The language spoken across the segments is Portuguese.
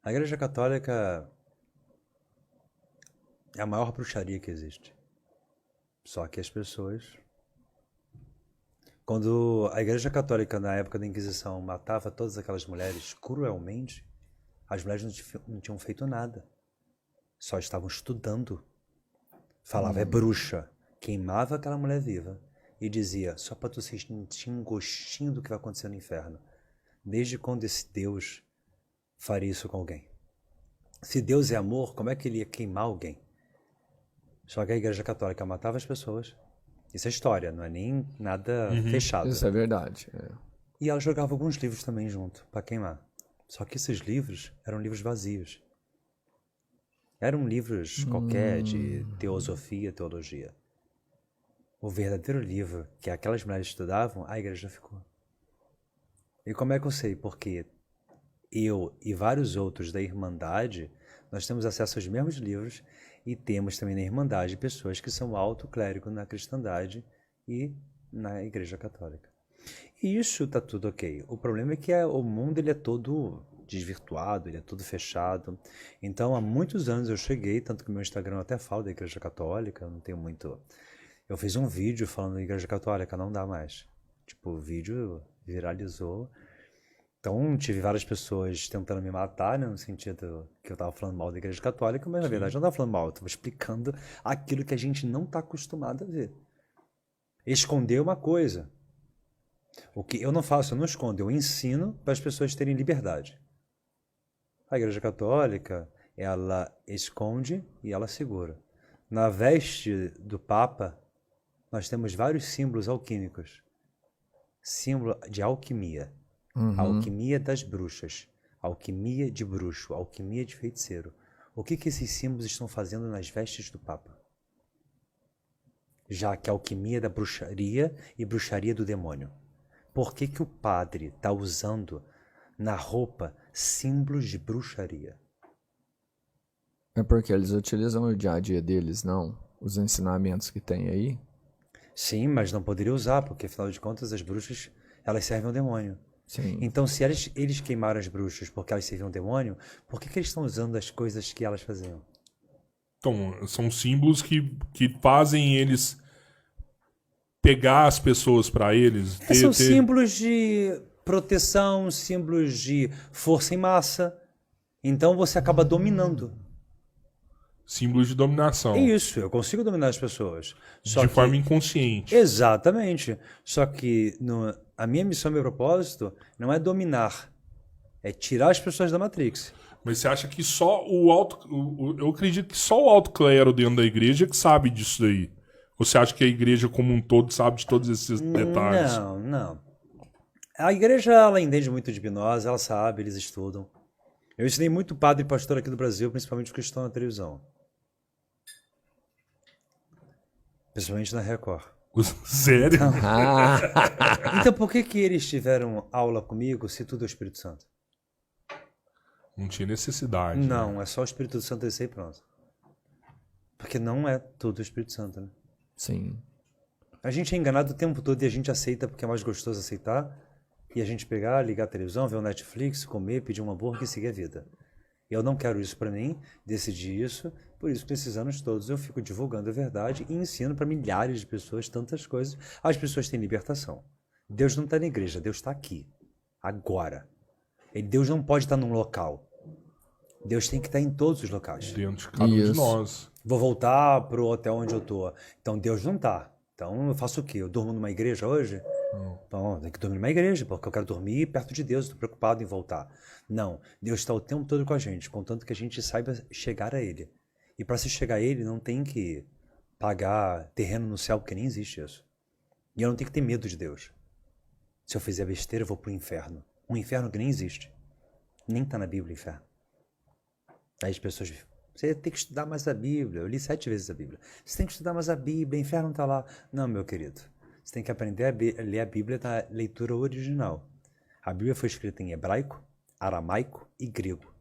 A Igreja Católica é a maior bruxaria que existe. Só que as pessoas... Quando a Igreja Católica, na época da Inquisição, matava todas aquelas mulheres cruelmente, as mulheres não tinham feito nada. Só estavam estudando. Falava, é bruxa. Queimava aquela mulher viva e dizia, só para tu sentir um gostinho do que vai acontecer no inferno. Desde quando esse Deus faria isso com alguém? Se Deus é amor, como é que ele ia queimar alguém? Só que a Igreja Católica matava as pessoas. Isso é história, não é nem nada fechado. Isso é verdade. E ela jogava alguns livros também junto, para queimar. Só que esses livros eram livros vazios. Eram livros qualquer de teosofia, teologia. O verdadeiro livro que aquelas mulheres estudavam, a igreja ficou. E como é que eu sei? Porque eu e vários outros da Irmandade, nós temos acesso aos mesmos livros e temos também na Irmandade pessoas que são alto clérigo na cristandade e na Igreja Católica. E isso está tudo ok. O problema é que o mundo ele é todo desvirtuado, ele é todo fechado. Então, há muitos anos eu cheguei, tanto que meu Instagram até fala da Igreja Católica, eu não tenho muito... Eu fiz um vídeo falando da Igreja Católica, não dá mais. Tipo, o vídeo viralizou. Então, tive várias pessoas tentando me matar, né, no sentido que eu estava falando mal da Igreja Católica, mas na verdade eu não estava falando mal, eu estava explicando aquilo que a gente não está acostumado a ver. Esconder uma coisa. O que eu não faço, eu não escondo, eu ensino para as pessoas terem liberdade. A Igreja Católica, ela esconde e ela segura. Na veste do Papa, nós temos vários símbolos alquímicos. Símbolo de alquimia. A alquimia das bruxas. Alquimia de bruxo. Alquimia de feiticeiro. O que esses símbolos estão fazendo nas vestes do Papa? Já que a alquimia da bruxaria e bruxaria do demônio. Por que o padre está usando na roupa símbolos de bruxaria? É porque eles utilizam o dia a dia deles, não? Os ensinamentos que tem aí? Sim, mas não poderia usar, porque afinal de contas as bruxas, elas servem ao demônio. Sim. Então se eles queimaram as bruxas porque elas serviam ao demônio, por que eles estão usando as coisas que elas faziam? Então, são símbolos que fazem eles pegar as pessoas para eles. São símbolos de proteção, símbolos de força em massa. Então você acaba dominando. Símbolos de dominação. É isso, eu consigo dominar as pessoas. De forma inconsciente. Exatamente. Só que a minha missão, meu propósito, não é dominar. É tirar as pessoas da Matrix. Mas você acha que só eu acredito que só o alto clero dentro da igreja que sabe disso daí? Ou você acha que a igreja como um todo sabe de todos esses detalhes? Não. A igreja, ela entende muito de hipnose, ela sabe, eles estudam. Eu ensinei muito padre e pastor aqui do Brasil, principalmente os que estão na televisão. Principalmente na Record. Sério? Então por que eles tiveram aula comigo se tudo é o Espírito Santo? Não tinha necessidade. Não, né? é só o Espírito Santo descer e pronto. Porque não é tudo o Espírito Santo, né? Sim. A gente é enganado o tempo todo e a gente aceita porque é mais gostoso aceitar. E a gente pegar, ligar a televisão, ver o Netflix, comer, pedir um hambúrguer e seguir a vida. Eu não quero isso pra mim, decidi isso, por isso que nesses anos todos eu fico divulgando a verdade e ensino para milhares de pessoas tantas coisas. As pessoas têm libertação. Deus não está na igreja, Deus está aqui, agora. E Deus não pode estar num local. Deus tem que estar em todos os locais. Dentro de cada um de nós. Vou voltar pro hotel onde eu tô. Então Deus não tá. Então eu faço o quê? Eu durmo numa igreja hoje? Então, tem que dormir numa igreja, porque eu quero dormir perto de Deus, estou preocupado em voltar. Não, Deus está o tempo todo com a gente, contanto que a gente saiba chegar a Ele. E para se chegar a Ele, não tem que pagar terreno no céu, porque nem existe isso. E eu não tenho que ter medo de Deus. Se eu fizer besteira, eu vou pro inferno. Um inferno que nem existe. Nem está na Bíblia o inferno. Aí as pessoas... Você tem que estudar mais a Bíblia. Eu li 7 vezes a Bíblia. Você tem que estudar mais a Bíblia, o inferno está lá. Não, meu querido. Você tem que aprender a ler a Bíblia na leitura original. A Bíblia foi escrita em hebraico, aramaico e grego.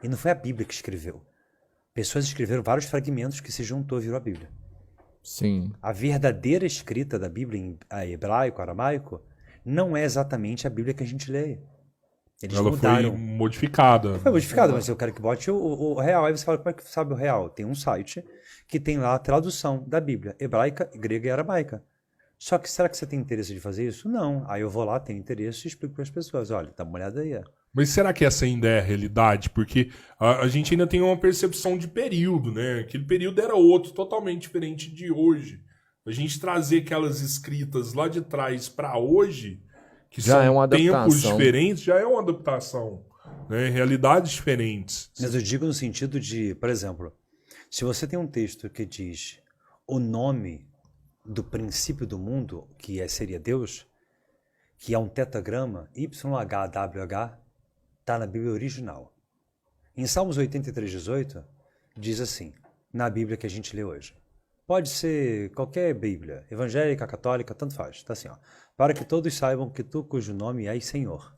E não foi a Bíblia que escreveu. Pessoas escreveram vários fragmentos que se juntou e virou a Bíblia. Sim. A verdadeira escrita da Bíblia em hebraico, aramaico, não é exatamente a Bíblia que a gente lê. Eles Ela mudaram. foi modificada. Foi modificado, mas eu quero que bote o real. Aí você fala, como é que sabe o real? Tem um site que tem lá a tradução da Bíblia, hebraica, grega e aramaica. Só que será que você tem interesse de fazer isso? Não. Aí eu vou lá, tenho interesse e explico para as pessoas. Olha, dá uma olhada aí. Mas será que essa ainda é a realidade? Porque a gente ainda tem uma percepção de período, né? Aquele período era outro, totalmente diferente de hoje. A gente trazer aquelas escritas lá de trás para hoje, que Já são é uma tempos adaptação. diferentes, já é uma adaptação. Né? Realidades diferentes. Mas eu digo no sentido de, por exemplo, se você tem um texto que diz o nome do princípio do mundo, que seria Deus, que é um tetagrama, YHWH, está na Bíblia original. Em Salmos 83:18, diz assim, na Bíblia que a gente lê hoje. Pode ser qualquer Bíblia, evangélica, católica, tanto faz. Está assim, ó. Para que todos saibam que tu, cujo nome és Senhor.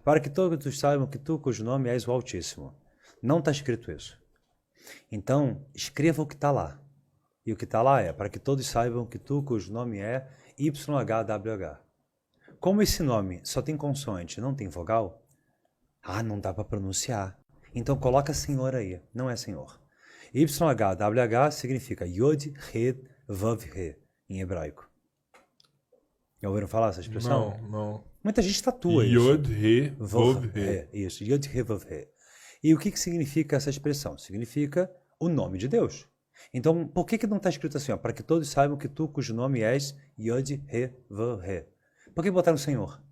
Para que todos saibam que tu, cujo nome és o Altíssimo. Não está escrito isso. Então, escreva o que está lá. E o que está lá é, para que todos saibam que tu, cujo nome é YHWH. Como esse nome só tem consoante e não tem vogal, não dá para pronunciar. Então coloca Senhor aí, não é Senhor. YHWH significa Yod, He, Vav, He, em hebraico. Já ouviram falar essa expressão? Não. Muita gente tatua isso. Yod, He, Vav, He. Isso, Yod, He, Vav, He. E o que significa essa expressão? Significa o nome de Deus. Então, por que não está escrito assim? Ó, para que todos saibam que tu, cujo nome és Yod, He, Vav, He. Por que botaram Senhor?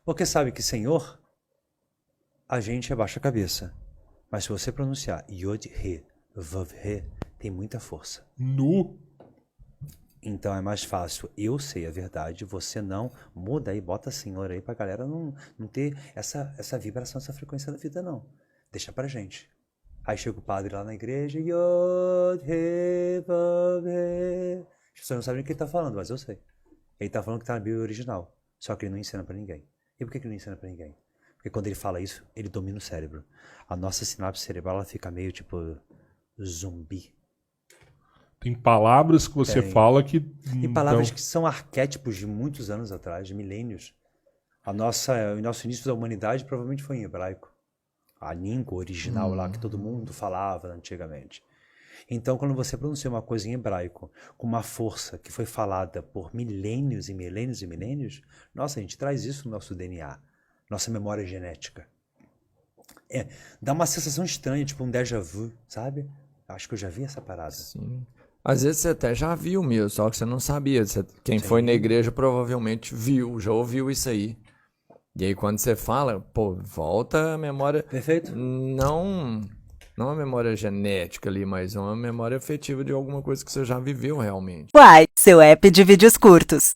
Porque sabe que Senhor, a gente abaixa a cabeça. Mas se você pronunciar Yod, He, Vav, He, tem muita força. Nu. Então é mais fácil. Eu sei a verdade, você não. Muda aí, bota Senhor aí pra galera não ter essa vibração, essa frequência da vida, não. Deixa pra gente. Aí chega o padre lá na igreja, Yod, He, Vav, He. As pessoas não sabem o que ele tá falando, mas eu sei. Ele tá falando que tá na Bíblia original. Só que ele não ensina pra ninguém. E por que ele não ensina pra ninguém? Porque quando ele fala isso, ele domina o cérebro. A nossa sinapse cerebral, ela fica meio tipo zumbi. Tem palavras que você fala que... E palavras que são arquétipos de muitos anos atrás, de milênios. O nosso início da humanidade provavelmente foi em hebraico. A língua original lá que todo mundo falava antigamente. Então, quando você pronuncia uma coisa em hebraico com uma força que foi falada por milênios e milênios e milênios, nossa, a gente traz isso no nosso DNA, nossa memória genética. Dá uma sensação estranha, tipo um déjà vu, sabe? Acho que eu já vi essa parada. Sim. Às vezes você até já viu mesmo, só que você não sabia. Quem foi na igreja provavelmente viu, já ouviu isso aí. E aí quando você fala, volta a memória... Perfeito. Não a memória genética ali, mas uma memória afetiva de alguma coisa que você já viveu realmente. Uai, seu app de vídeos curtos.